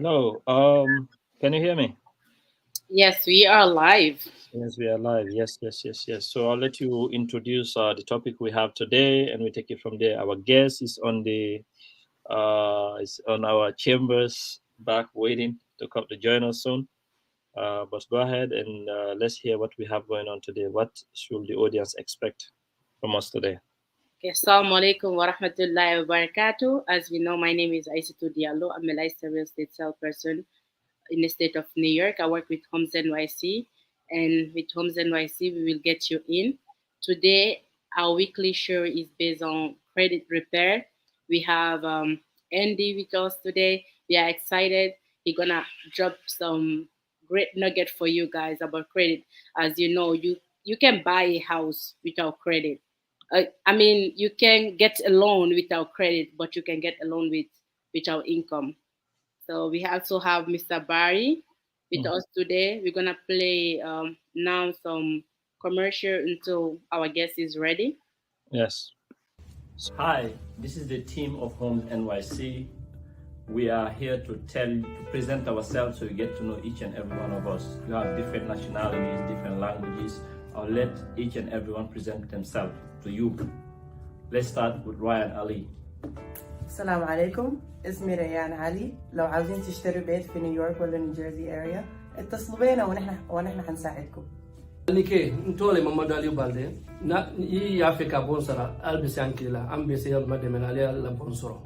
Hello. Can you hear me? Yes, we are live. Yes, we are live. Yes, yes, yes, yes. So I'll let you introduce the topic we have today, and we take it from there. Our guest is on our chambers back waiting to come to join us soon. But go ahead and let's hear what we have going on today. What should the audience expect from us today? Okay, Assalamu alaikum wa rahmatullahi wa barakatuh. As we know, my name is Aissatou Diallo. I'm a licensed real estate salesperson in the state of New York. I work with Homes NYC, and with Homes NYC, we will get you in. Today, our weekly show is based on credit repair. We have Andy with us today. We are excited. He's gonna drop some great nugget for you guys about credit. As you know, you can buy a house without credit. I mean, you can get a loan without credit, but you can get a loan without income. So we also have Mr. Barry with Mhm. us today. We're gonna play now some commercial until our guest is ready. Yes. Hi, this is the team of Homes NYC. We are here to present ourselves so you get to know each and every one of us. You have different nationalities, different languages. I'll let each and everyone present themselves to you. Let's start with Ryan Ali. السلام عليكم، اسمي ريان علي. لو عاوزين تشتروا بيت في نيويورك ولا نيوجيرسي اريا اتصلوا بينا ونحن حنساعدكم. Nike ntole Mamadou Aliou Balde na yi Africa bonsara albisanki la ambisi ya mademena la bonsoro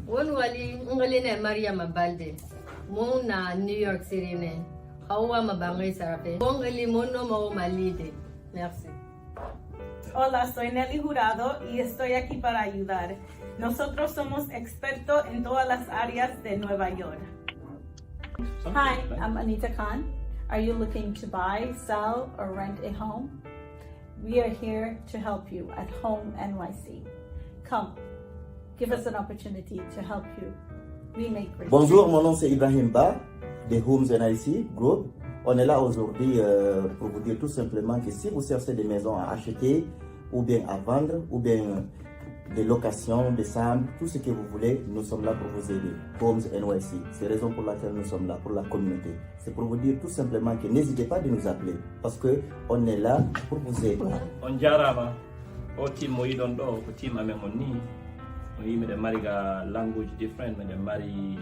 won wali ngaline Mariam Balde mo na New York City ne hawa mabangoy sarape mo ngali mo no mo malide. Merci. Hola, soy Nelly Jurado y estoy aquí para ayudar. Nosotros somos expertos en todas las áreas de Nueva York. Hi, I'm Anita Khan. Are you looking to buy, sell, or rent a home? We are here to help you at Home NYC. Come, give us an opportunity to help you. We make great. Bonjour, mon nom c'est Ibrahim Ba de Homes NYC Group. On est là aujourd'hui pour vous dire tout simplement que si vous cherchez des maisons à acheter ou bien à vendre ou bien des locations, des sambles, tout ce que vous voulez, nous sommes là pour vous aider. Homes NYC, c'est la raison pour laquelle nous sommes là, pour la communauté. C'est pour vous dire tout simplement que n'hésitez pas de nous appeler parce qu'on est là pour vous aider. On jarama o team mo yidon do ko team amen on ni o yimi de mari ga language different men de mari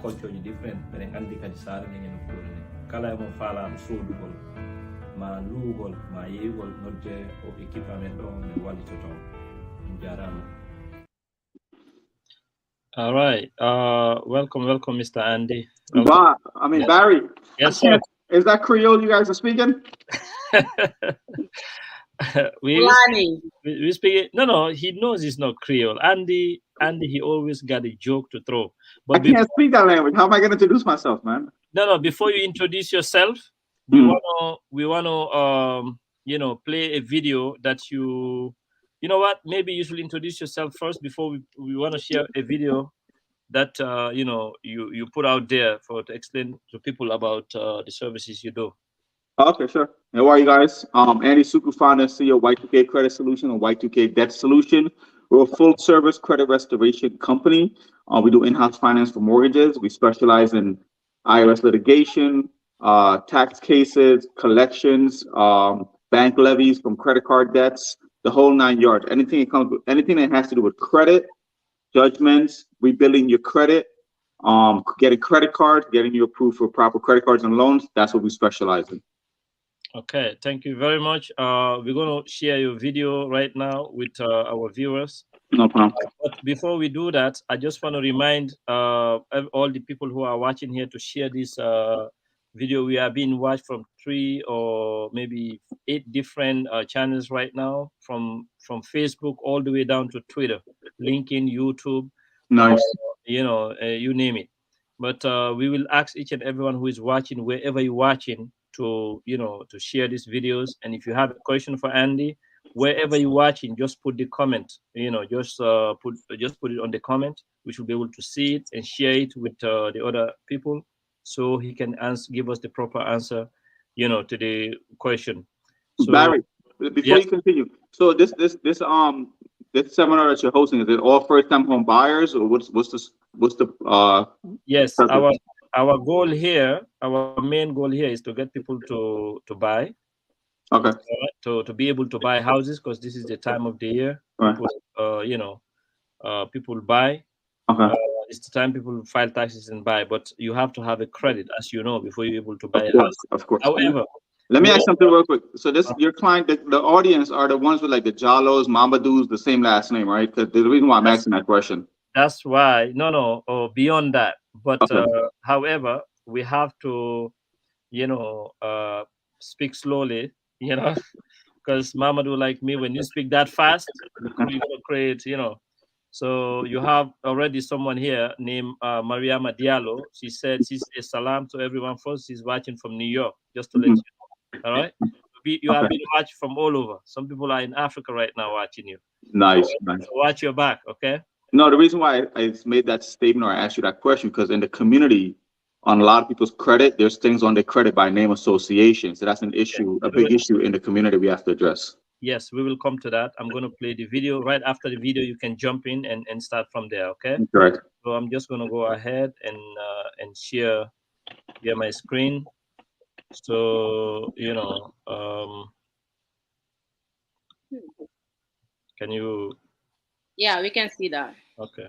culture different men andi kadi sare ni no ko kala mo fala am sodugol ma lugol ma yegol nodde o équipe amen do ne wali to ton jarama. All right. Welcome, Mr. Andy. Barry. Yes, sir. Is that Creole you guys are speaking? we speak. No. He knows it's not Creole. Andy. He always got a joke to throw. But I can't speak that language. How am I going to introduce myself, man? No. Before you introduce yourself, we wanna play a video that you. You know what? Maybe you should introduce yourself first before we want to share a video that you put out there to explain to people about the services you do. Okay, sure. How are you guys? Andy Suku, founder and CEO of Y2K Credit Solution and Y2K Debt Solution. We're a full-service credit restoration company. We do in-house finance for mortgages. We specialize in IRS litigation, tax cases, collections, bank levies from credit card debts. The whole 9 yards. Anything that has to do with credit, judgments, rebuilding your credit, getting credit cards, getting you approved for proper credit cards and loans. That's what we specialize in. Okay, thank you very much. We're going to share your video right now with our viewers. No problem. But before we do that, I just want to remind all the people who are watching here to share this video. We are being watched from 3 or maybe 8 different channels right now, from Facebook all the way down to Twitter, LinkedIn, YouTube. Nice. You name it. But we will ask each and everyone who is watching, wherever you're watching, to share these videos. And if you have a question for Andy, wherever you're watching, just put the comment. Just put it on the comment, which will be able to see it and share it with the other people, so he can give us the proper answer, to the question. So, Barry, before you continue, so this this seminar that you're hosting, is it all first-time home buyers, or what's the Yes, purpose? our goal here, our main goal here is to get people to buy. Okay. To be able to buy houses, because this is the time of the year. Right. People, people buy. Okay. It's the time people file taxes and buy, but you have to have a credit, as you know, before you're able to buy Of a house. course, of course. However, let me ask something real quick. So this, your client, the audience are the ones with like the Jalos, Mamadous, the same last name, right? Because the reason why I'm asking that question. That's why, or beyond that. But Okay. however, we have to, speak slowly, because Mamadou, like me, when you speak that fast, you're going to create, So you have already someone here named Mariama Diallo. She said she says salam to everyone first. She's watching from New York, just to let you know. All right? You have been watched from all over. Some people are in Africa right now watching you. Nice, So nice. watch your back, okay? No, the reason why I made that statement or I asked you that question, because in the community, on a lot of people's credit, there's things on their credit by name association. So that's an issue, a big issue in the community we have to address. Yes, we will come to that. I'm going to play the video. Right after the video, you can jump in and start from there, okay? Correct. So I'm just going to go ahead and share my screen. So, can you? Yeah, we can see that. Okay.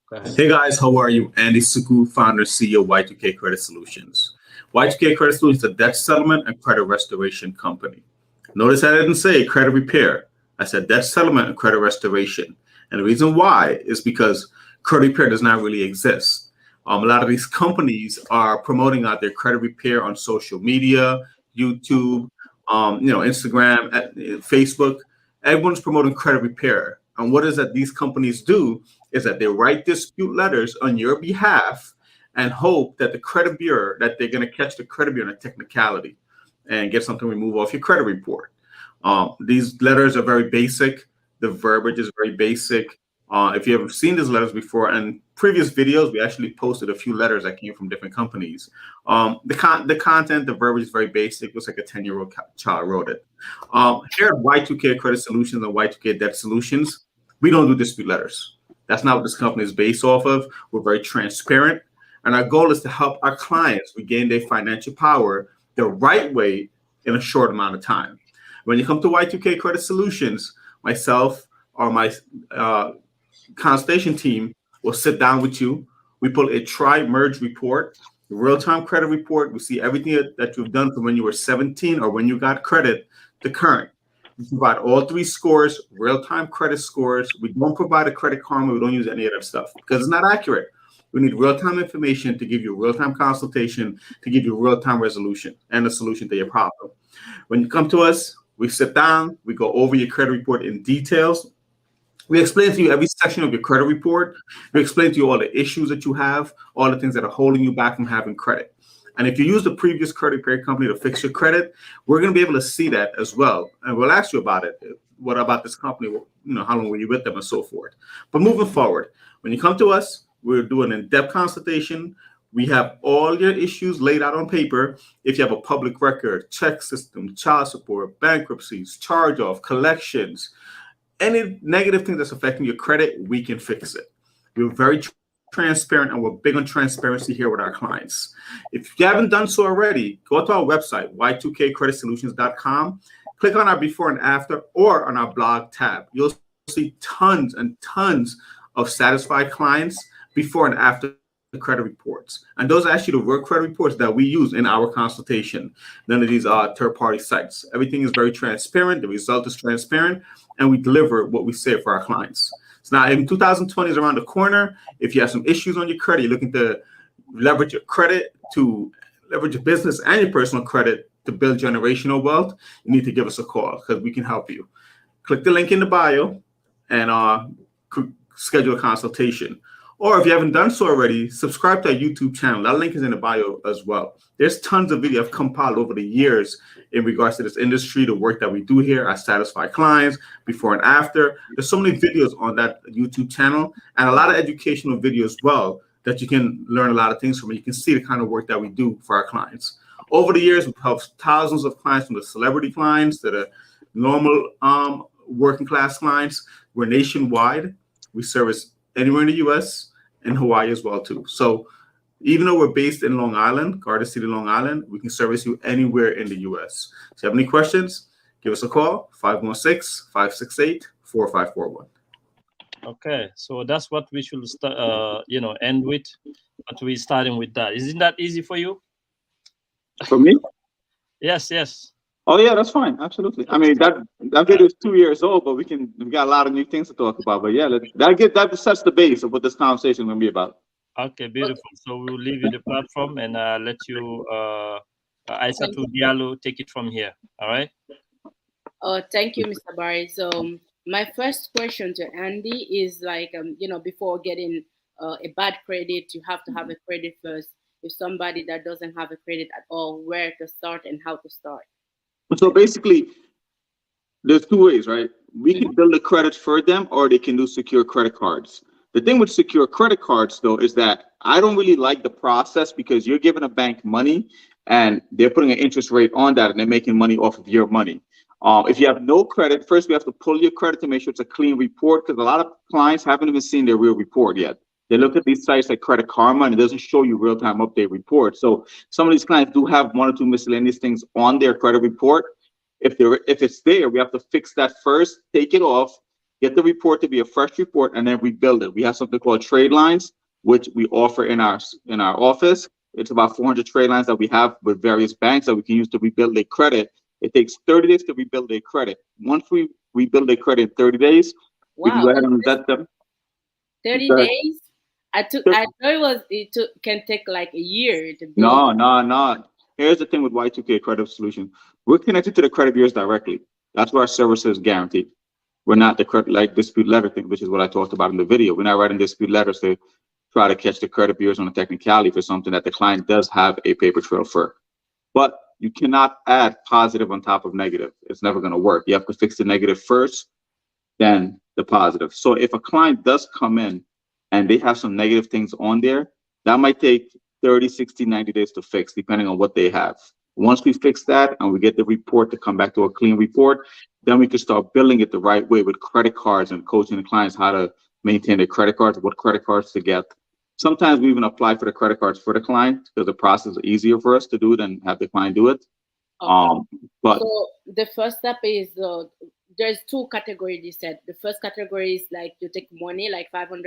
Go ahead. Hey guys, how are you? Andy Suku, founder, CEO, Y2K Credit Solutions. Y2K Credit Solutions is a debt settlement and credit restoration company. Notice I didn't say credit repair. I said debt settlement and credit restoration. And the reason why is because credit repair does not really exist. A lot of these companies are promoting out their credit repair on social media, YouTube, Instagram, Facebook. Everyone's promoting credit repair. And what is that these companies do is that they write dispute letters on your behalf and hope that the credit bureau, that they're going to catch the credit bureau in a technicality and get something removed off your credit report. These letters are very basic. The verbiage is very basic. If you have seen these letters before, and previous videos, we actually posted a few letters that came from different companies. The content, the verbiage is very basic. It looks like a 10-year-old child wrote it. Here at Y2K Credit Solutions and Y2K Debt Solutions, we don't do dispute letters. That's not what this company is based off of. We're very transparent. And our goal is to help our clients regain their financial power the right way in a short amount of time. When you come to Y2K Credit Solutions, myself or my consultation team will sit down with you. We pull a tri-merge report, a real-time credit report. We see everything that you've done from when you were 17 or when you got credit to current. We provide all three scores, real-time credit scores. We don't provide a credit karma. We don't use any of that stuff because it's not accurate. We need real-time information to give you a real-time consultation, to give you real-time resolution and a solution to your problem. When you come to us, we sit down, we go over your credit report in details. We explain to you every section of your credit report. We explain to you all the issues that you have, all the things that are holding you back from having credit. And if you use the previous credit repair company to fix your credit, we're going to be able to see that as well. And we'll ask you about it. What about this company? How long were you with them and so forth. But moving forward, when you come to us, we're doing an in-depth consultation. We have all your issues laid out on paper. If you have a public record, check system, child support, bankruptcies, charge-off, collections, any negative thing that's affecting your credit, we can fix it. We're very transparent, and we're big on transparency here with our clients. If you haven't done so already, go to our website, y2kcreditsolutions.com. Click on our before and after or on our blog tab. You'll see tons and tons of satisfied clients before and after the credit reports. And those are actually the real credit reports that we use in our consultation. None of these are third-party sites. Everything is very transparent. The result is transparent, and we deliver what we say for our clients. So now in 2020 is around the corner. If you have some issues on your credit, you're looking to leverage your credit, to leverage your business and your personal credit to build generational wealth, you need to give us a call because we can help you. Click the link in the bio and schedule a consultation. Or if you haven't done so already, subscribe to our YouTube channel. That link is in the bio as well. There's tons of videos I've compiled over the years in regards to this industry, the work that we do here, our satisfied clients, before and after. There's so many videos on that YouTube channel and a lot of educational videos as well that you can learn a lot of things from. You can see the kind of work that we do for our clients. Over the years, we've helped thousands of clients, from the celebrity clients to the normal working class clients, We're nationwide. We service anywhere in the U.S. and Hawaii as well too. So even though we're based in Long Island, Garden City, Long Island, we can service you anywhere in the U.S. If you have any questions, give us a call, 516-568-4541. Okay, so that's what we should start, end with. But we're starting with that. Isn't that easy for you? For me? Yes. Oh yeah, that's fine. Absolutely. I mean, that video is 2 years old, but we got a lot of new things to talk about. But yeah, that sets the base of what this conversation is going to be about. Okay, beautiful. So we'll leave you the platform and let you, Aissatou Diallo, take it from here. All right. Thank you, Mr. Barry. So my first question to Andy is like, before getting a bad credit, you have to have a credit first. If somebody that doesn't have a credit at all, where to start and how to start? So basically, there's two ways, right? We can build a credit for them, or they can do secure credit cards. The thing with secure credit cards, though, is that I don't really like the process because you're giving a bank money and they're putting an interest rate on that and they're making money off of your money. If you have no credit, first we have to pull your credit to make sure it's a clean report, because a lot of clients haven't even seen their real report yet. They look at these sites like Credit Karma and it doesn't show you real-time update report. So some of these clients do have one or two miscellaneous things on their credit report. If it's there, we have to fix that first, take it off, get the report to be a fresh report, and then rebuild it. We have something called trade lines, which we offer in our office. It's about 400 trade lines that we have with various banks that we can use to rebuild their credit. It takes 30 days to rebuild their credit. Once we rebuild their credit in 30 days, we can go ahead and vet them. 30 days? I thought it can take like a year to build. No. Here's the thing with Y2K Credit Solution. We're connected to the credit bureaus directly. That's where our service is guaranteed. We're not the credit like dispute letter thing, which is what I talked about in the video. We're not writing dispute letters to try to catch the credit bureaus on a technicality for something that the client does have a paper trail for. But you cannot add positive on top of negative. It's never going to work. You have to fix the negative first, then the positive. So if a client does come in and they have some negative things on there, that might take 30, 60, 90 days to fix, depending on what they have. Once we fix that and we get the report to come back to a clean report, then we can start building it the right way with credit cards and coaching the clients how to maintain their credit cards, what credit cards to get. Sometimes we even apply for the credit cards for the client because the process is easier for us to do than have the client do it. Okay. But so the first step is there's two categories you said. The first category is like you take money, like $500,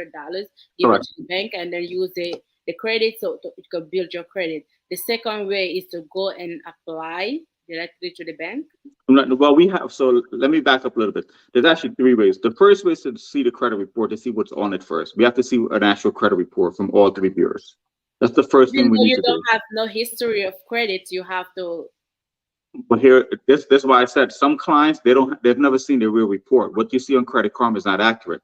give it to the bank, and then use the credit so you can build your credit. The second way is to go and apply directly to the bank. Well, so let me back up a little bit. There's actually three ways. The first way is to see the credit report, to see what's on it first. We have to see an actual credit report from all three bureaus. That's the first thing we need to do. You don't have no history of credit, you have to. But here, this is why I said some clients, they've never seen their real report. What you see on Credit Karma is not accurate.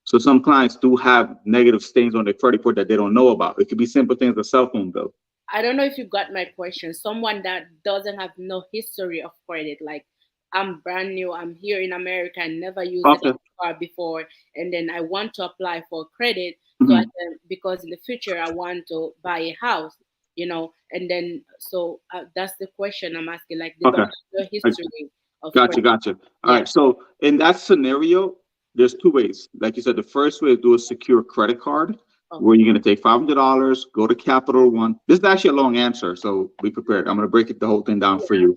So some clients do have negative stains on their credit report that they don't know about. It could be simple things, a cell phone bill. I don't know if you got my question. Someone that doesn't have no history of credit, like I'm brand new, I'm here in America, I never used a car before, and then I want to apply for credit so I can, because in the future I want to buy a house, and then so that's the question I'm asking, like they don't have no history of credit. Gotcha. All right. So in that scenario, there's two ways. Like you said, the first way is do a secure credit card. Where you're going to take $500, go to Capital One. This is actually a long answer, so be prepared. I'm going to break the whole thing down for you.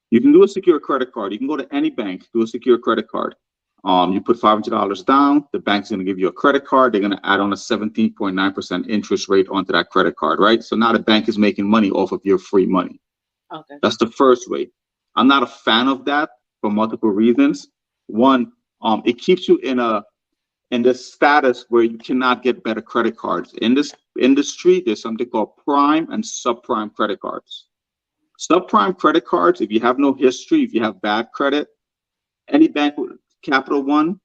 You can do a secure credit card. You can go to any bank, do a secure credit card. You put $500 down. The bank's going to give you a credit card. They're going to add on a 17.9% interest rate onto that credit card, right? So now the bank is making money off of your free money. Okay. That's the first way. I'm not a fan of that for multiple reasons. One, it keeps you in this status where you cannot get better credit cards. In this industry, there's something called prime and subprime credit cards. Subprime credit cards, if you have no history, if you have bad credit, any bank, Capital One,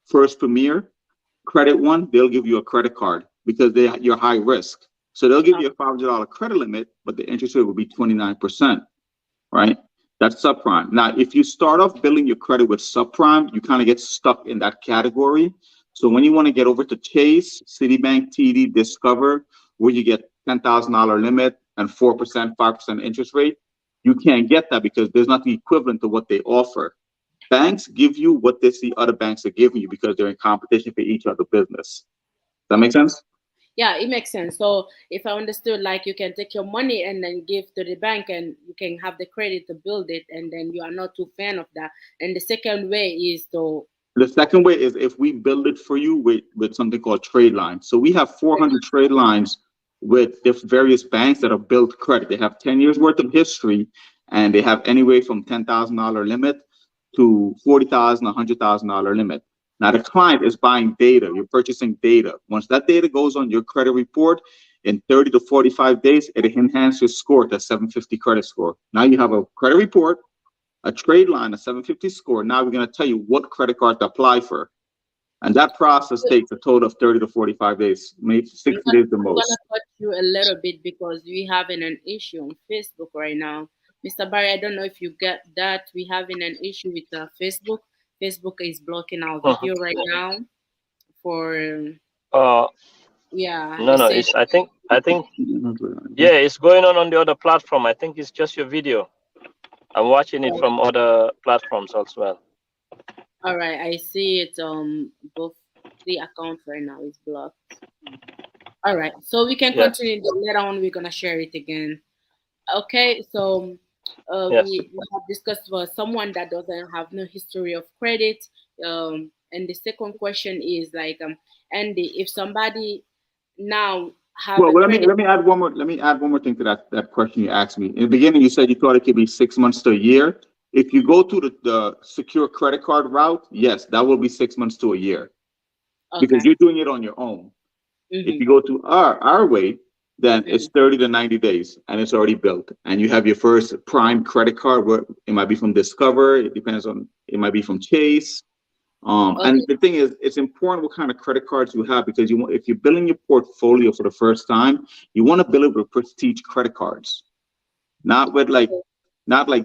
First Premier, Credit One, they'll give you a credit card because you're high risk. So they'll give you a $500 credit limit, but the interest rate will be 29%, right? That's subprime. Now, if you start off building your credit with subprime, you kind of get stuck in that category. So when you want to get over to Chase, Citibank, TD, Discover, where you get $10,000 limit and 4%, 5% interest rate, you can't get that because there's not the equivalent to what they offer. Banks give you what they see other banks are giving you because they're in competition for each other business. Does that make sense? Yeah, it makes sense. So if I understood, like you can take your money and then give to the bank and you can have the credit to build it, and then you are not too fan of that. And the second way is to The second way is if we build it for you with something called trade lines. So we have 400 trade lines with various banks that have built credit. They have 10 years worth of history, and they have anywhere from $10,000 limit to $40,000, $100,000 limit. Now the client is buying data. You're purchasing data. Once that data goes on your credit report, in 30 to 45 days, it enhances your score to 750 credit score. Now you have a credit report, a trade line, a 750 score. Now we're going to tell you what credit card to apply for. And that process takes a total of 30 to 45 days, maybe 60 days the most. I'm going to cut you a little bit because we're having an issue on Facebook right now. Mr. Barry, I don't know if you get that. We're having an issue with Facebook. Facebook is blocking our video right now for yeah. No, it's I think yeah, it's going on the other platform. I think it's just your video. I'm watching it from other platforms as well. All right, I see it. Both the accounts right now is blocked. All right, so we can continue. Later on, we're gonna share it again. Okay, so we have discussed for someone that doesn't have no history of credit. And the second question is like, Andy, if somebody now have let me add one more thing to that question you asked me. In the beginning, you said you thought it could be 6 months to a year. If you go to the secure credit card route, yes, that will be 6 months to a year, because you're doing it on your own. If you go to our way, then it's 30 to 90 days and it's already built. And you have your first prime credit card, where it might be from Discover, it depends on, it might be from Chase. And the thing is, it's important what kind of credit cards you have, because if you're building your portfolio for the first time, you want to build it with prestige credit cards, not like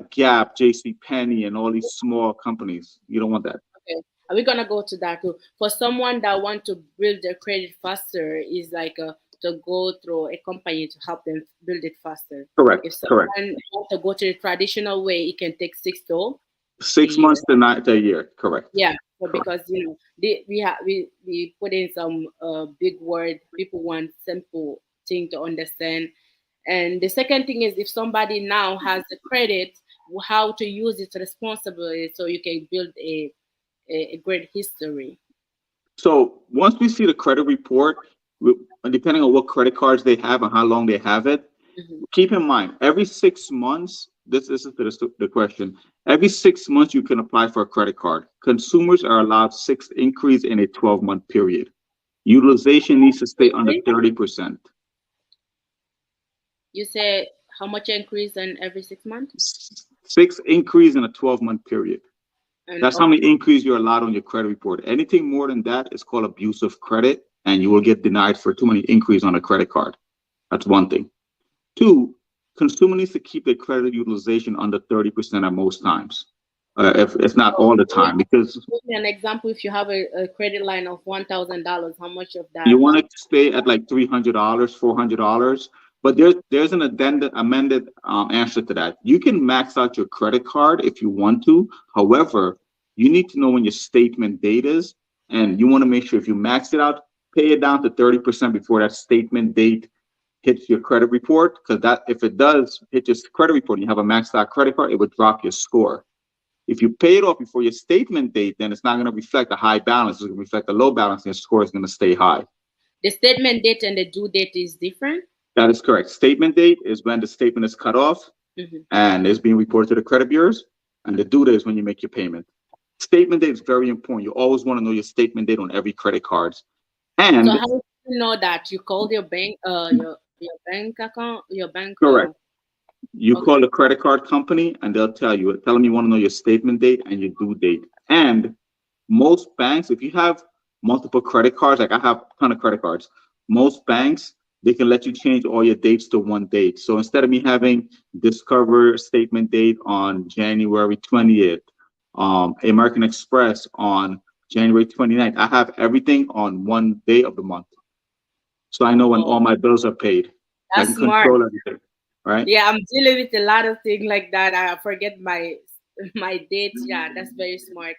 Gap, JCPenney, and all these small companies. You don't want that. Okay, we're gonna go to that too. For someone that want to build their credit faster, is like to go through a company to help them build it faster. Correct. If someone wants to go to the traditional way, it can take 6 months to a year. Correct. Yeah, because we put in some big word. People want simple thing to understand. And the second thing is, if somebody now has the credit, how to use it responsibly so you can build a great history. So once we see the credit report, depending on what credit cards they have and how long they have it, keep in mind, every 6 months, this is the question, every 6 months you can apply for a credit card. Consumers are allowed 6 increase in a 12-month period. Utilization needs to stay under 30%. You say how much increase in every 6 months? 6 increase in a 12-month period. And that's how many increase you're allowed on your credit report. Anything more than that is called abusive credit, and you will get denied for too many increase on a credit card. That's one thing. 2, consumer needs to keep their credit utilization under 30% at most times, if it's not all the time. Because give me an example. If you have a credit line of $1,000, how much of that? You want to stay at like $300, $400. But there's an amended answer to that. You can max out your credit card if you want to. However, you need to know when your statement date is, and you want to make sure if you max it out, pay it down to 30% before that statement date hits your credit report. Because that, if it does hit your credit report and you have a maxed out credit card, it would drop your score. If you pay it off before your statement date, then it's not going to reflect a high balance. It's going to reflect a low balance, and your score is going to stay high. The statement date and the due date is different? That is correct. Statement date is when the statement is cut off and is being reported to the credit bureaus, and the due date is when you make your payment. Statement date is very important. You always want to know your statement date on every credit card. And so how do you know that? You called your bank, your bank account, your bank. Correct. You call the credit card company and they'll tell them you want to know your statement date and your due date. And most banks, if you have multiple credit cards, like I have a ton of credit cards, most banks, they can let you change all your dates to one date. So instead of me having Discover statement date on January 20th, American Express on January 29th, I have everything on one day of the month. So I know when all my bills are paid. That's I can smart. control everything, right? Yeah, I'm dealing with a lot of things like that. I forget my my dates. Yeah, that's very smart.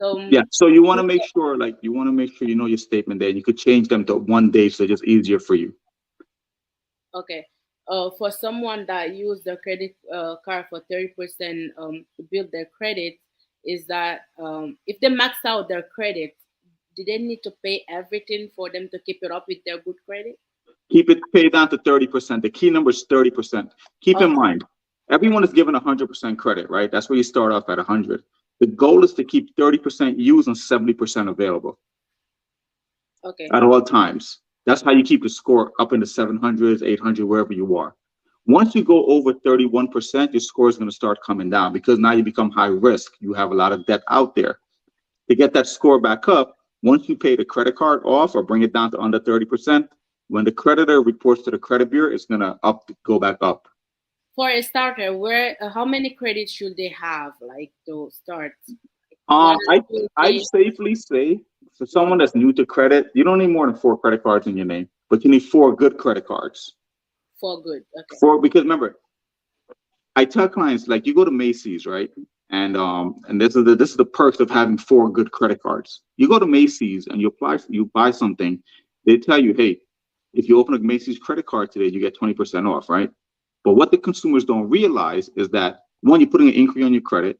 So Yeah, so you want to make sure, like, you know your statement there. You could change them to one day, so it's just easier for you. okay. For someone that use the credit card for 30% to build their credit, is that if they max out their credit, do they need to pay everything for them to keep it up with their good credit? Keep it paid down to 30%. The key number is 30%. Keep in mind, everyone is given 100% credit, right? That's where you start off at 100. The goal is to keep 30% used and 70% available. Okay. At all times. That's how you keep the score up in the 700s, 800, wherever you are. Once you go over 31%, your score is going to start coming down because now you become high risk. You have a lot of debt out there. To get that score back up, once you pay the credit card off or bring it down to under 30%, when the creditor reports to the credit bureau, it's going to go back up. For a starter, how many credits should they have, like, to start? I safely say, for someone that's new to credit, you don't need more than 4 credit cards in your name, but you need 4 good credit cards. 4 good, okay. Because remember, I tell clients, like, you go to Macy's, right? And this is the perks of having 4 good credit cards. You go to Macy's and you buy something, they tell you, hey, if you open a Macy's credit card today, you get 20% off, right? But what the consumers don't realize is that, 1, you're putting an inquiry on your credit.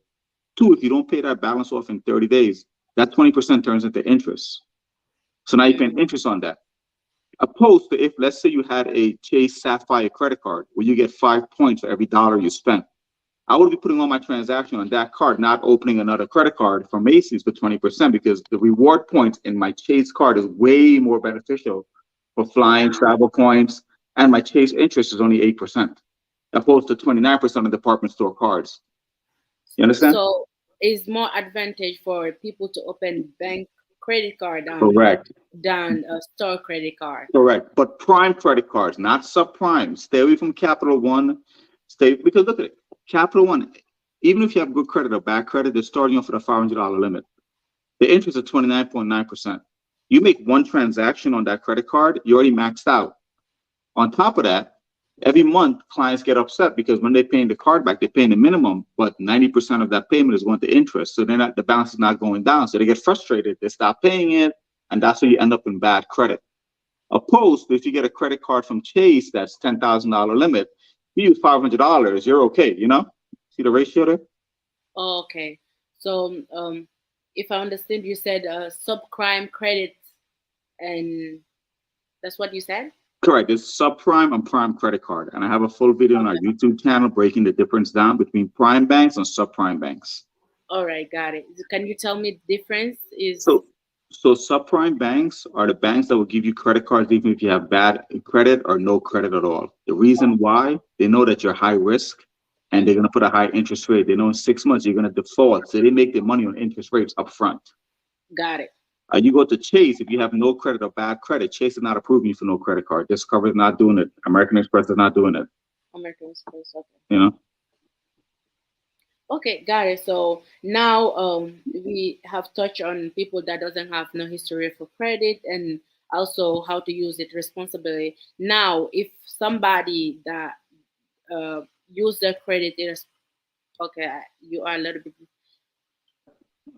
2, if you don't pay that balance off in 30 days, that 20% turns into interest. So now you're paying interest on that. Opposed to if, let's say you had a Chase Sapphire credit card where you get 5 points for every dollar you spent. I would be putting all my transaction on that card, not opening another credit card from Macy's for 20% because the reward points in my Chase card is way more beneficial for flying, travel points, and my Chase interest is only 8%, opposed to 29% of department store cards. You understand? So it's more advantage for people to open bank credit card than a store credit card. Correct. But prime credit cards, not subprime. Stay away from Capital One. Because look at it. Capital One, even if you have good credit or bad credit, they're starting off with a $500 limit. The interest is 29.9%. You make one transaction on that credit card, you already maxed out. On top of that, every month clients get upset because when they're paying the card back, they're paying the minimum, but 90% of that payment is going to interest. So the balance is not going down. So they get frustrated. They stop paying it. And that's where you end up in bad credit. Opposed to if you get a credit card from Chase, that's $10,000 limit. You use $500, you're okay. You know, see the ratio there? Okay. So if I understand, you said subprime credit, and that's what you said? Correct. It's subprime and prime credit card. And I have a full video on our YouTube channel breaking the difference down between prime banks and subprime banks. All right, got it. Can you tell me the difference? So subprime banks are the banks that will give you credit cards even if you have bad credit or no credit at all. The reason why, they know that you're high risk and they're going to put a high interest rate. They know in 6 months you're going to default. So they make their money on interest rates up front. Got it. You go to Chase, if you have no credit or bad credit, Chase is not approving you for no credit card. Discover is not doing it. American Express is not doing it. American Express, okay. You know? Okay, got it. So now we have touched on people that doesn't have no history for credit and also how to use it responsibly. Now, if somebody that use their credit is okay, you are a little bit.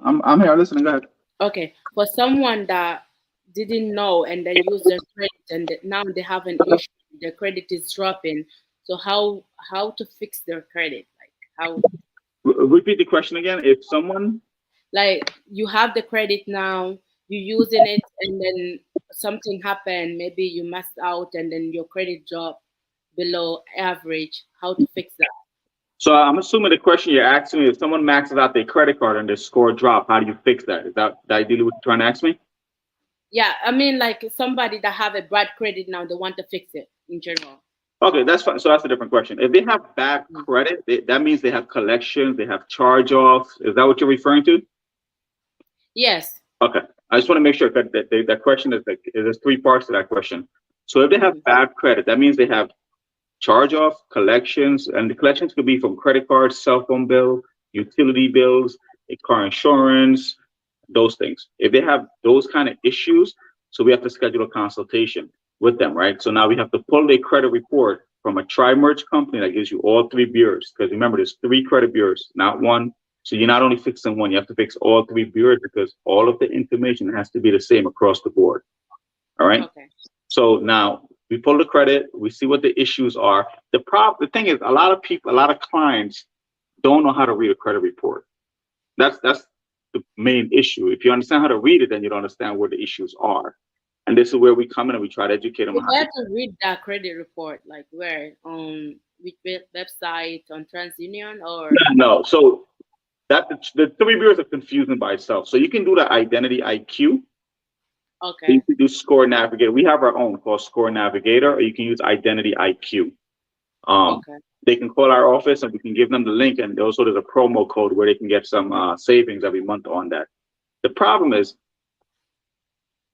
I'm here listening. Go ahead. Okay, for someone that didn't know and they use their credit and now they have an issue, their credit is dropping. So how to fix their credit? Like how? Repeat the question again. If someone, like, you have the credit now, you're using it, and then something happened, maybe you messed out, and then your credit dropped below average. How to fix that? So I'm assuming the question you're asking me, if someone maxes out their credit card and their score drop, how do you fix that? Is that ideally what you're trying to ask me? Yeah, I mean, like somebody that have a bad credit now, they want to fix it in general. Okay, that's fine. So that's a different question. If they have bad credit, that means they have collections, they have charge-offs. Is that what you're referring to? Yes. Okay. I just want to make sure that that question is like, there's 3 parts to that question. So if they have bad credit, that means they have charge-off, collections, and the collections could be from credit cards, cell phone bill, utility bills, car insurance, those things. If they have those kind of issues, so we have to schedule a consultation with them, right? So now we have to pull their credit report from a tri-merge company that gives you all 3 bureaus. Because remember, there's 3 credit bureaus, not one. So you're not only fixing one, you have to fix all 3 bureaus because all of the information has to be the same across the board. All right. Okay. So now we pull the credit, we see what the issues are. The thing is, a lot of clients don't know how to read a credit report. That's the main issue. If you understand how to read it, then you don't understand where the issues are. And this is where we come in and we try to educate them. You have to read that credit report, like where, on which website, on TransUnion or? No. So that the 3 bureaus are confusing by itself. So you can do the Identity IQ. Okay. You can do Score Navigator. We have our own called Score Navigator, or you can use Identity IQ. Okay. They can call our office and we can give them the link, and also there's a promo code where they can get some savings every month on that. The problem is,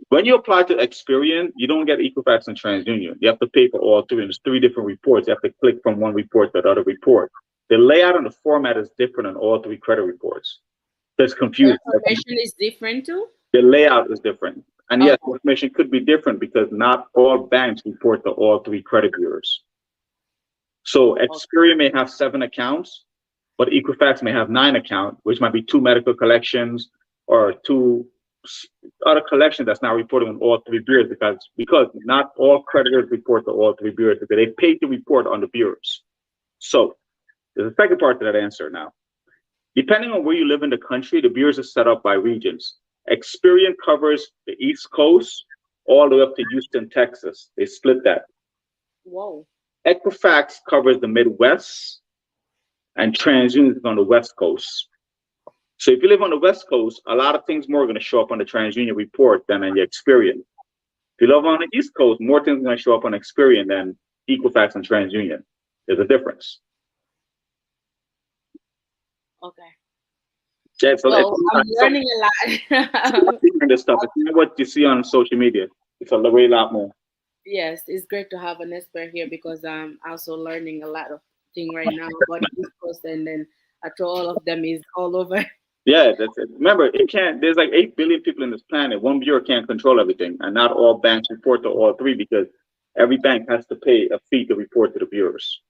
when you apply to Experian, you don't get Equifax and TransUnion. You have to pay for all 3, and there's 3 different reports. You have to click from one report to the other report. The layout and the format is different on all 3 credit reports. That's confusing. The information is different too? The layout is different. And yes, information could be different because not all banks report to all 3 credit bureaus. So Experian may have 7 accounts, but Equifax may have 9 accounts, which might be 2 medical collections or 2 other collections that's not reporting on all 3 bureaus because not all creditors report to all 3 bureaus because they pay to report on the bureaus. So there's a second part to that answer now. Depending on where you live in the country, the bureaus are set up by regions. Experian covers the East Coast all the way up to Houston, Texas. They split that. Whoa. Equifax covers the Midwest, and TransUnion is on the West Coast. So if you live on the West Coast, a lot of things more are going to show up on the TransUnion report than on your Experian. If you live on the East Coast, more things are going to show up on Experian than Equifax and TransUnion. There's a difference. Okay. Yeah, so I'm learning a lot. This stuff. It's not what you see on social media. It's a way lot more. Yes, it's great to have an expert here because I'm also learning a lot of things right now about East Coast, and then after all of them is all over. Yeah, that's it. Remember, there's like 8 billion people in this planet. One bureau can't control everything, and not all banks report to all 3 because every bank has to pay a fee to report to the bureaus.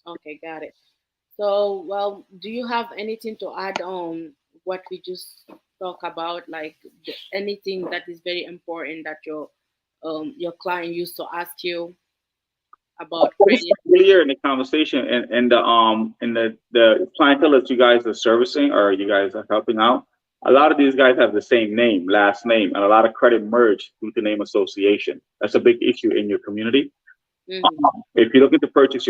Okay, got it. So, well, do you have anything to add on what we just talked about? Like anything that is very important that your client used to ask you about credit? Earlier in the conversation, and the clientele that you guys are servicing or you guys are helping out, a lot of these guys have the same name, last name, and a lot of credit merge due to name association. That's a big issue in your community. Mm-hmm. If you're looking to purchase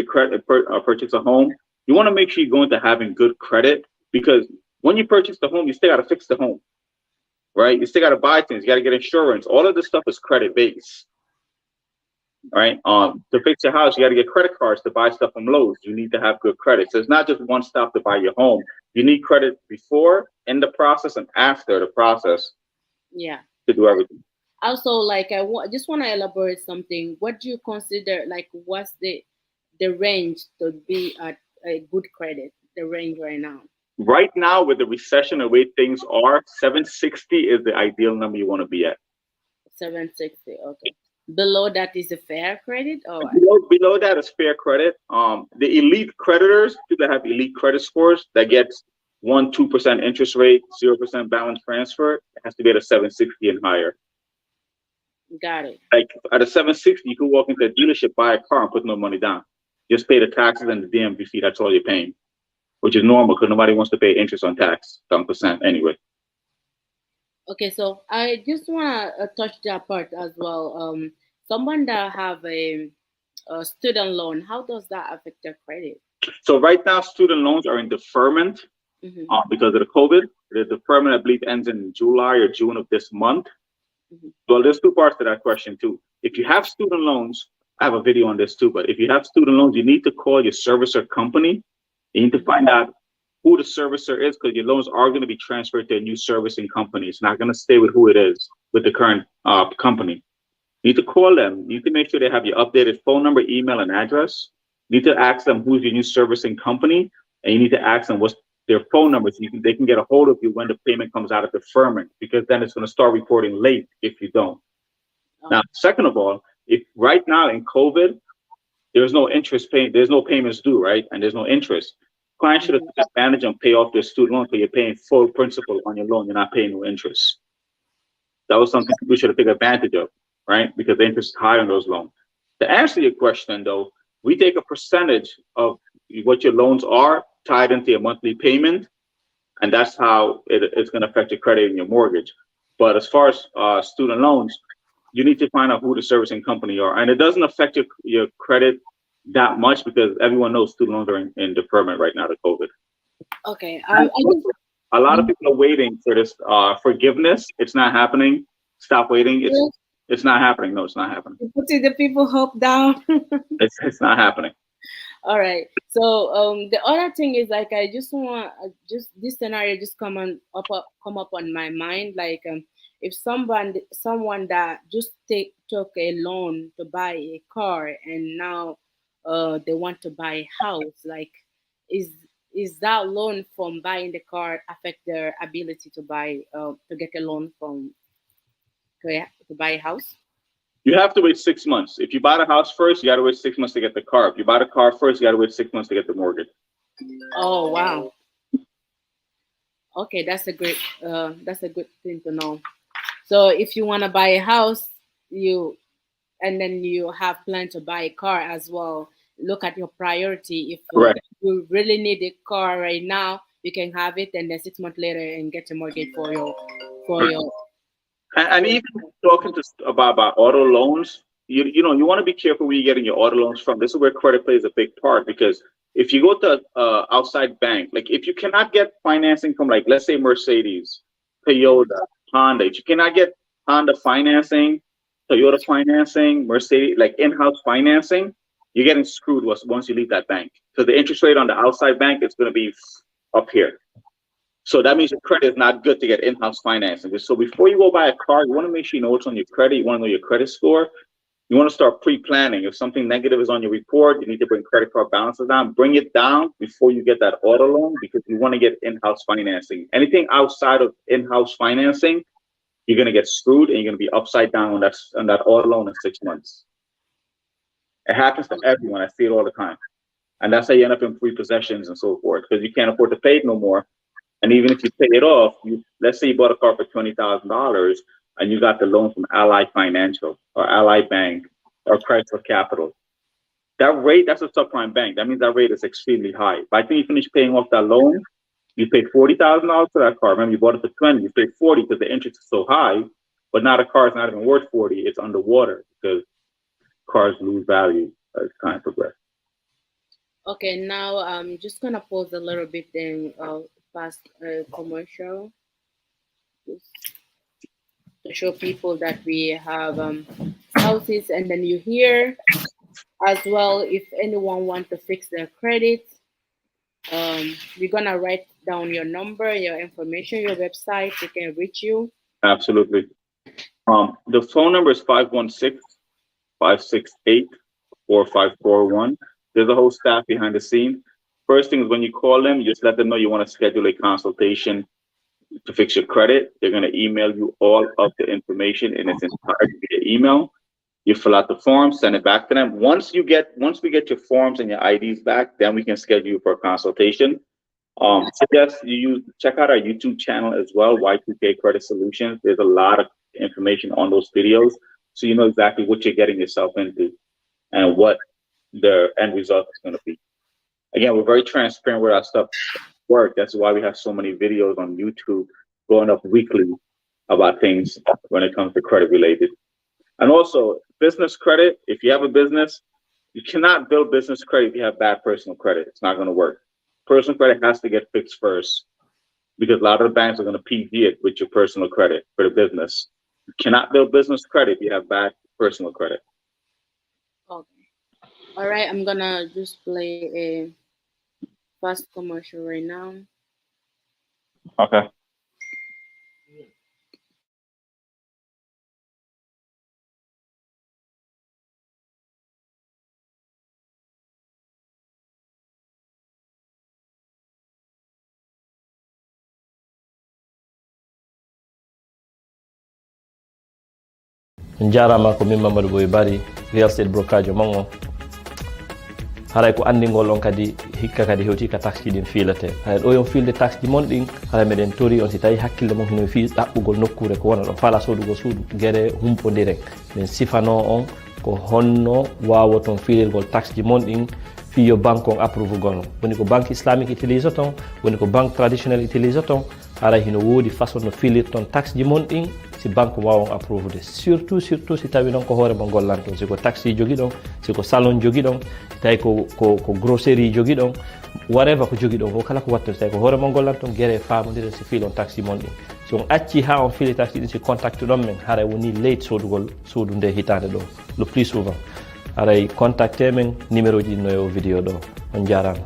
purchase a home, you want to make sure you're going to having good credit, because when you purchase the home, you still got to fix the home, right? You still got to buy things. You got to get insurance. All of this stuff is credit based, right? To fix your house, you got to get credit cards to buy stuff from Lowe's. You need to have good credit. So it's not just one stop to buy your home. You need credit before, in the process, and after the process. Yeah. To do everything. Also, like just want to elaborate something. What do you consider, like, what's the range to be at a good credit? The range right now. Right now, with the recession, the way things are, 760 is the ideal number you want to be at. 760, okay. Below that is a fair credit, or below that is fair credit. The elite creditors, people that have elite credit scores that gets 1-2% interest rate, 0% balance transfer, it has to be at a 760 and higher. Got it. Like at a 760, you can walk into a dealership, buy a car, and put no money down. Just pay the taxes and the DMV fee. That's all you're paying, which is normal because nobody wants to pay interest on tax, 7% anyway. Okay, so I just want to touch that part as well. Someone that have a student loan, how does that affect their credit? So right now, student loans are in deferment because of the COVID. The deferment, I believe, ends in July or June of this month. Well, there's 2 parts to that question too. If you have student loans, I have a video on this too, but if you have student loans, you need to call your servicer company. You need to find out who the servicer is, because your loans are going to be transferred to a new servicing company. It's not going to stay with who it is, with the current company. You need to call them. You need to make sure they have your updated phone number, email, and address. You need to ask them who's your new servicing company, and you need to ask them what's their phone number so they can get a hold of you when the payment comes out of deferment, because then it's going to start reporting late if you don't. Now, second of all, if right now in COVID, there's no interest paying, there's no payments due, right? And there's no interest. Clients should have taken advantage and pay off their student loan because you're paying full principal on your loan. You're not paying no interest. That was something we should have taken advantage of, right? Because the interest is high on those loans. To answer your question, though, we take a percentage of what your loans are tied into your monthly payment, and that's how it's going to affect your credit and your mortgage. But as far as student loans, you need to find out who the servicing company are, and it doesn't affect your credit that much because everyone knows student loans are in deferment right now to COVID. Okay. A lot of people are waiting for this forgiveness. It's not happening. Stop waiting. It's not happening. No, it's not happening. Putting the people hope down. It's not happening. All right. So the other thing is like I just want this scenario just come up on my mind. Like if someone that just took a loan to buy a car and now they want to buy a house, like is that loan from buying the car affect their ability to buy to get a loan to buy a house? You have to wait 6 months. If you buy the house first, you got to wait 6 months to get the car. If you buy the car first, you got to wait 6 months to get the mortgage. Oh wow. Okay, that's a good thing to know. So if you want to buy a house, and then you have planned to buy a car as well, look at your priority. If you really need a car right now, you can have it, and then 6 months later and get a mortgage for your. And even talking about auto loans, you want to be careful where you're getting your auto loans from. This is where credit plays a big part, because if you go to outside bank, like if you cannot get financing from, like, let's say Mercedes, Toyota, Honda, if you cannot get Honda financing, Toyota financing, Mercedes, like in-house financing, you're getting screwed once you leave that bank. So the interest rate on the outside bank is going to be up here. So that means your credit is not good to get in-house financing. So before you go buy a car, you want to make sure you know what's on your credit. You want to know your credit score. You want to start pre-planning. If something negative is on your report, you need to bring credit card balances down. Bring it down before you get that auto loan, because you want to get in-house financing. Anything outside of in-house financing, you're going to get screwed and you're going to be upside down on that auto loan in 6 months. It happens to everyone. I see it all the time. And that's how you end up in repossessions and so forth, because you can't afford to pay it no more. And even if you pay it off, let's say you bought a car for $20,000 and you got the loan from Ally Financial or Ally Bank or Chrysler Capital. That rate, that's a subprime bank. That means that rate is extremely high. By the time you finish paying off that loan, you pay $40,000 for that car. Remember, you bought it for 20, you paid 40 because the interest is so high, but now the car is not even worth 40. It's underwater because cars lose value as time progresses. Okay, now I'm just gonna pause a little bit and past commercial just to show people that we have houses, and then you hear as well if anyone wants to fix their credit. We're gonna write down your number, your information, your website. They can reach you. Absolutely. The phone number is 516-568-4541. There's a whole staff behind the scene. First thing is when you call them, you just let them know you want to schedule a consultation to fix your credit. They're going to email you all of the information in its entirety via email. You fill out the form, send it back to them. Once we get your forms and your IDs back, then we can schedule you for a consultation. Suggest you check out our YouTube channel as well, Y2K Credit Solutions. There's a lot of information on those videos, so you know exactly what you're getting yourself into and what the end result is going to be. Again, we're very transparent with our stuff work. That's why we have so many videos on YouTube going up weekly about things when it comes to credit related. And also business credit. If you have a business, you cannot build business credit if you have bad personal credit. It's not going to work. Personal credit has to get fixed first, because a lot of the banks are going to PG it with your personal credit for the business. You cannot build business credit if you have bad personal credit. Okay. All right, I'm gonna just play a fast commercial right now. Okay. Jarama ko min Mamadou Boye Bari real estate brokerage mongo haray ko andingol on kadi hikka kadi hewti ka tax din filate hay do yon filde tax di mon din haray meden tori on si tay hakkille mon hino fi dabbugol nokkure ko wona don fala sodugo suudu gere humpodire men sifano on ko honno wawoton filirgol tax di mon din fi yo banque on approuve gon woni ko banque islamique utilise ton woni ko banque traditionnelle utilise ton haray hino wodi façon no filir ton tax di mon din si banque wawon approuve de surtout si tawi non ko hore mo gollanto si ko taxi jogi don si ko salon jogi don tay ko grocery jogi don whatever ko jogi don ko kala ko watte tay ko hore mo gollanto gere famodire si filon taxi mon din so on acci ha on fili taxi din si contact don men haray woni late sodugol sodu nde hitande do le plus souvent haray contacter men numéro ji no yo video do on jarama.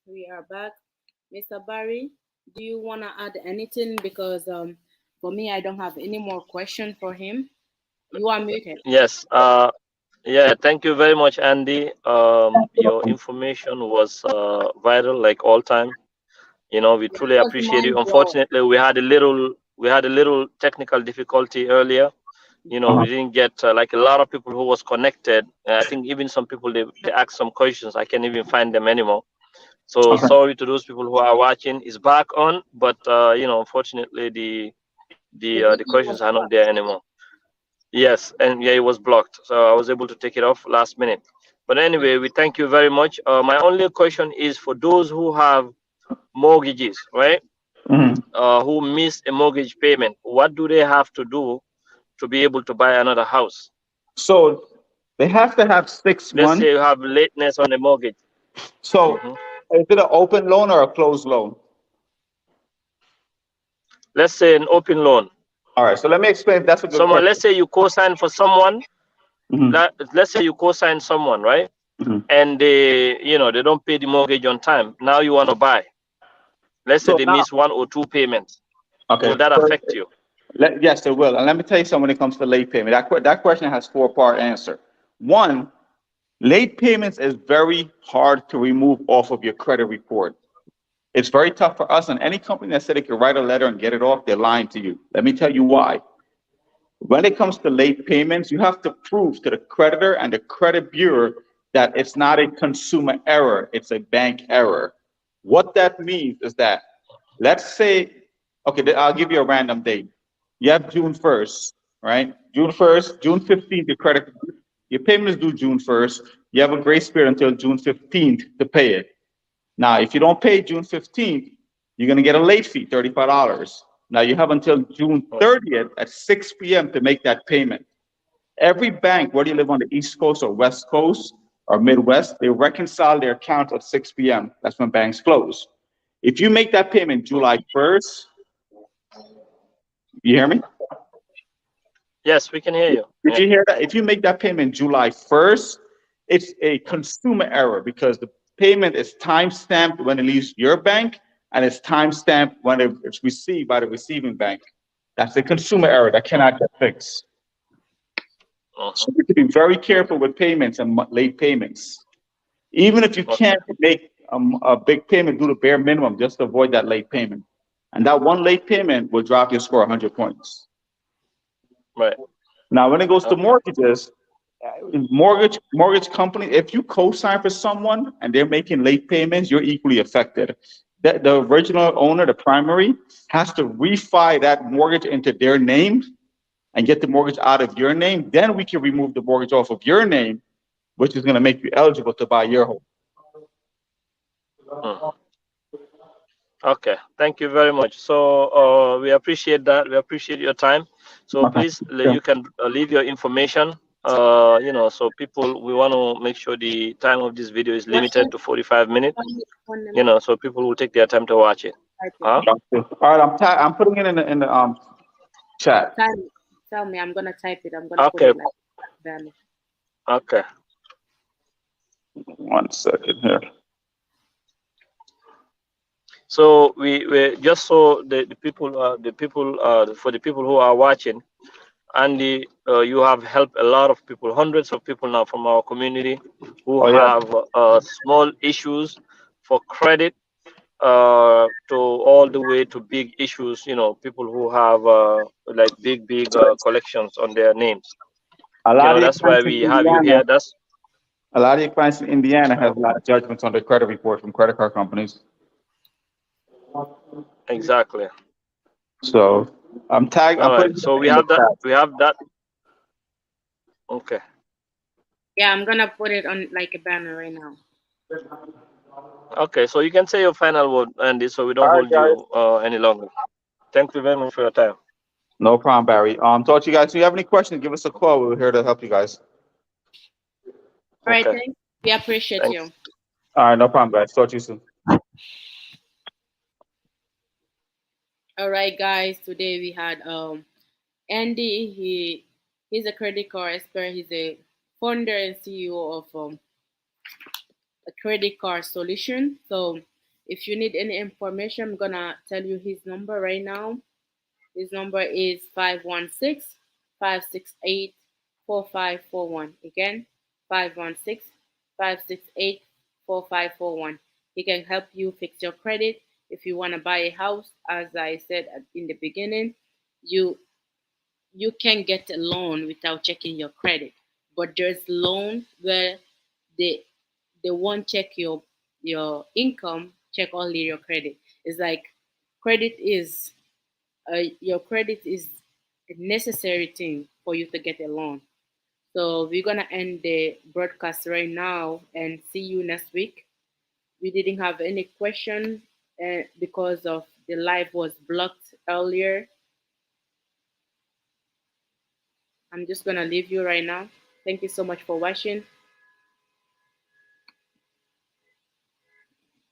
We are back. Mr. Barry, do you want to add anything? Because for me, I don't have any more questions for him. You are muted. Yes. Yeah. Thank you very much, Andy. Your information was vital, like all time. You know, we truly appreciate you. Unfortunately, we had a little technical difficulty earlier. You know, we didn't get like a lot of people who was connected. I think even some people they asked some questions. I can't even find them anymore. So sorry to those people who are watching. It's back on, but you know, unfortunately, the questions are not there anymore. Yes, and yeah, it was blocked, so I was able to take it off last minute. But anyway, we thank you very much. My only question is for those who have mortgages, right? Who miss a mortgage payment. What do they have to do to be able to buy another house? So they have to have 6 months. Let's say you have lateness on the mortgage. So is it an open loan or a closed loan? Let's say an open loan. All right. So let me explain. That's a good someone. question. Let's say you co-sign for someone. Let's say you co-sign someone, right? And they, you know, they don't pay the mortgage on time. Now you want to buy. Let's say they miss 1 or 2 payments. Okay. Will that affect you? Yes, it will. And let me tell you something when it comes to late payment. That question has 4-part answer. 1, late payments is very hard to remove off of your credit report. It's very tough for us, and any company that said it could write a letter and get it off, they're lying to you. Let me tell you why. When it comes to late payments, you have to prove to the creditor and the credit bureau that it's not a consumer error, it's a bank error. What that means is that, let's say, okay, I'll give you a random date. You have June 1st, right? June 1st, June 15th, your payment is due June 1st. You have a grace period until June 15th to pay it. Now, if you don't pay June 15th, you're going to get a late fee, $35. Now, you have until June 30th at 6 p.m. to make that payment. Every bank, whether you live on the East Coast or West Coast or Midwest, they reconcile their accounts at 6 p.m. That's when banks close. If you make that payment July 1st, you hear me? Yes, we can hear you. Did you hear that? If you make that payment July 1st, it's a consumer error because the payment is time-stamped when it leaves your bank and it's time-stamped when it's received by the receiving bank. That's a consumer error that cannot get fixed. So you have to be very careful with payments and late payments. Even if you can't make a big payment, do the bare minimum just to avoid that late payment. And that one late payment will drop your score 100 points. Right. Now, when it goes to Okay. mortgages, mortgage company, if you co-sign for someone and they're making late payments, you're equally affected. The original owner, the primary, has to refi that mortgage into their name and get the mortgage out of your name. Then we can remove the mortgage off of your name, which is going to make you eligible to buy your home. Okay, thank you very much. So we appreciate that. We appreciate your time. So please, you can leave your information. So people, we want to make sure the time of this video is limited to 45 minutes. So people will take their time to watch it. All right, I'm putting it in the chat. Tell me, I'm gonna type it. I'm gonna Okay. put it like that. Okay. 1 second here. So we just so the people for the people who are watching, Andy, you have helped a lot of people, hundreds of people now from our community who have small issues for credit, to all the way to big issues. People who have like big collections on their names. That's why we have you here. A lot of your clients in Indiana have a lot of judgments on their credit report from credit card companies. Exactly. So I'm tagged. All right. So we have that. We have that. Okay. Yeah, I'm gonna put it on like a banner right now. Okay. So you can say your final word, Andy, so we don't hold you any longer. Thank you very much for your time. No problem, Barry. Talk to you guys. If you have any questions, give us a call. We're here to help you guys. All right, thanks. We appreciate you. All right, no problem, guys. Talk to you soon. All right, guys. Today we had Andy. He's a credit card expert. He's a founder and CEO of a credit card solution. So if you need any information, I'm gonna tell you his number right now. His number is 516-568-4541. Again, 516-568-4541. He can help you fix your credit. If you want to buy a house, as I said in the beginning, you can get a loan without checking your credit. But there's loans where they won't check your income, check only your credit. It's like credit is your credit is a necessary thing for you to get a loan. So we're gonna end the broadcast right now and see you next week. We didn't have any question because of the live was blocked earlier. I'm just gonna leave you right now. Thank you so much for watching.